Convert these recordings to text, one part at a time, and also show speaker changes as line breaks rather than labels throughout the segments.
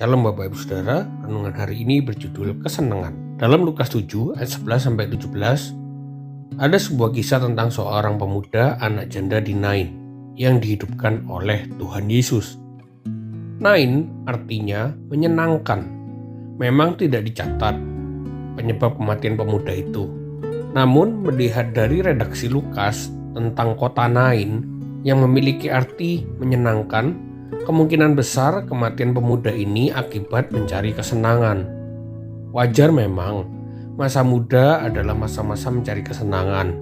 Shalom Bapak Ibu Saudara, renungan hari ini berjudul kesenangan. Dalam Lukas 7 ayat 11-17, ada sebuah kisah tentang seorang pemuda anak janda di Nain yang dihidupkan oleh Tuhan Yesus. Nain artinya menyenangkan. Memang tidak dicatat penyebab kematian pemuda itu. Namun melihat dari redaksi Lukas tentang kota Nain yang memiliki arti menyenangkan, kemungkinan besar kematian pemuda ini akibat mencari kesenangan. Wajar memang, masa muda adalah masa-masa mencari kesenangan.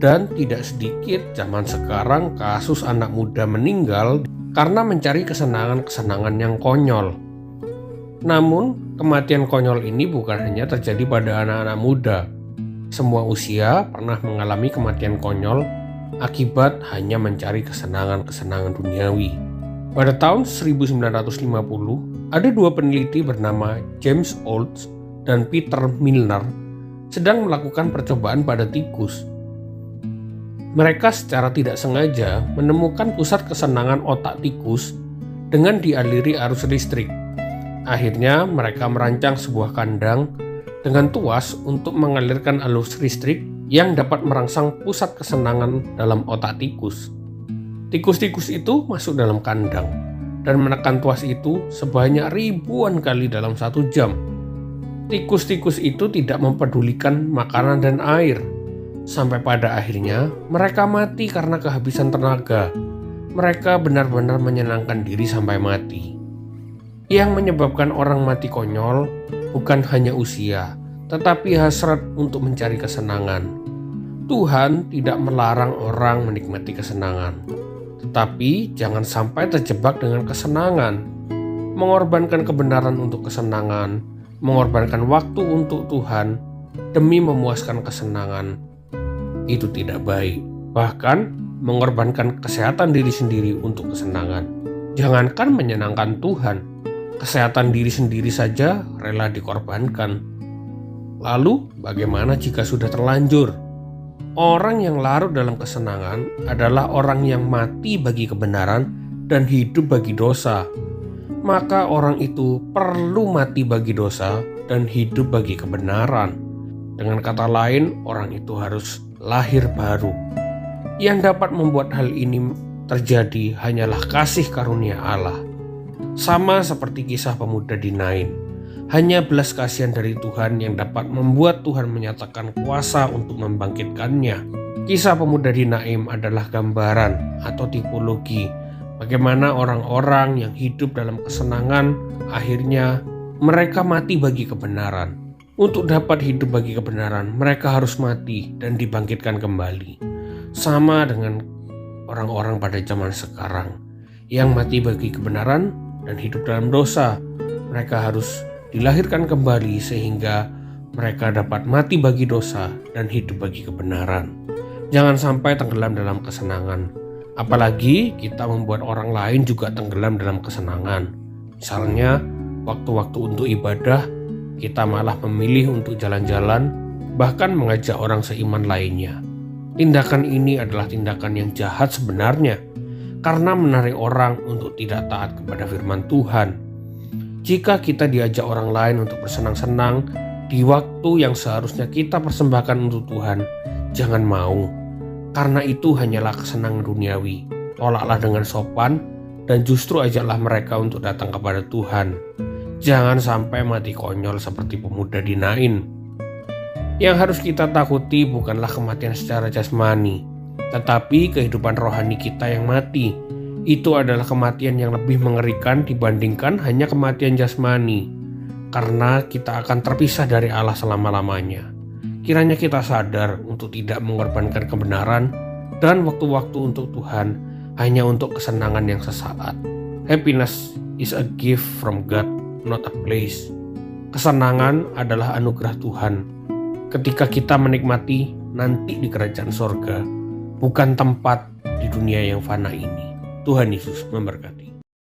Dan tidak sedikit zaman sekarang kasus anak muda meninggal karena mencari kesenangan-kesenangan yang konyol. Namun, kematian konyol ini bukan hanya terjadi pada anak-anak muda. Semua usia pernah mengalami kematian konyol akibat hanya mencari kesenangan-kesenangan duniawi. Pada tahun 1950, ada dua peneliti bernama James Olds dan Peter Milner sedang melakukan percobaan pada tikus. Mereka secara tidak sengaja menemukan pusat kesenangan otak tikus dengan dialiri arus listrik. Akhirnya mereka merancang sebuah kandang dengan tuas untuk mengalirkan arus listrik yang dapat merangsang pusat kesenangan dalam otak tikus. Tikus-tikus itu masuk dalam kandang dan menekan tuas itu sebanyak ribuan kali dalam 1 jam. Tikus-tikus itu tidak mempedulikan makanan dan air. Sampai pada akhirnya mereka mati karena kehabisan tenaga. Mereka benar-benar menyenangkan diri sampai mati. Yang menyebabkan orang mati konyol bukan hanya usia, tetapi hasrat untuk mencari kesenangan. Tuhan tidak melarang orang menikmati kesenangan. Tetapi jangan sampai terjebak dengan kesenangan, mengorbankan kebenaran untuk kesenangan, mengorbankan waktu untuk Tuhan demi memuaskan kesenangan. Itu tidak baik. Bahkan mengorbankan kesehatan diri sendiri untuk kesenangan. Jangankan menyenangkan Tuhan, kesehatan diri sendiri saja rela dikorbankan. Lalu bagaimana jika sudah terlanjur? Orang yang larut dalam kesenangan adalah orang yang mati bagi kebenaran dan hidup bagi dosa. Maka orang itu perlu mati bagi dosa dan hidup bagi kebenaran. Dengan kata lain, orang itu harus lahir baru. Yang dapat membuat hal ini terjadi hanyalah kasih karunia Allah. Sama seperti kisah pemuda di Nain. Hanya belas kasihan dari Tuhan yang dapat membuat Tuhan menyatakan kuasa untuk membangkitkannya. Kisah pemuda di Nain adalah gambaran atau tipologi bagaimana orang-orang yang hidup dalam kesenangan akhirnya mereka mati bagi kebenaran. Untuk dapat hidup bagi kebenaran, mereka harus mati dan dibangkitkan kembali. Sama dengan orang-orang pada zaman sekarang yang mati bagi kebenaran dan hidup dalam dosa. Mereka harus dilahirkan kembali sehingga mereka dapat mati bagi dosa dan hidup bagi kebenaran. Jangan sampai tenggelam dalam kesenangan. Apalagi kita membuat orang lain juga tenggelam dalam kesenangan. Misalnya, waktu-waktu untuk ibadah, kita malah memilih untuk jalan-jalan, bahkan mengajak orang seiman lainnya. Tindakan ini adalah tindakan yang jahat sebenarnya, karena menarik orang untuk tidak taat kepada firman Tuhan. Jika kita diajak orang lain untuk bersenang-senang di waktu yang seharusnya kita persembahkan untuk Tuhan, jangan mau. Karena itu hanyalah kesenangan duniawi. Tolaklah dengan sopan dan justru ajaklah mereka untuk datang kepada Tuhan. Jangan sampai mati konyol seperti pemuda di Nain. Yang harus kita takuti bukanlah kematian secara jasmani, tetapi kehidupan rohani kita yang mati. Itu adalah kematian yang lebih mengerikan dibandingkan hanya kematian jasmani, karena kita akan terpisah dari Allah selama-lamanya. Kiranya kita sadar untuk tidak mengorbankan kebenaran dan waktu-waktu untuk Tuhan hanya untuk kesenangan yang sesaat. Happiness is a gift from God, not a place. Kesenangan adalah anugerah Tuhan. Ketika kita menikmati nanti di kerajaan sorga, bukan tempat di dunia yang fana ini. Tuhan Yesus memberkati.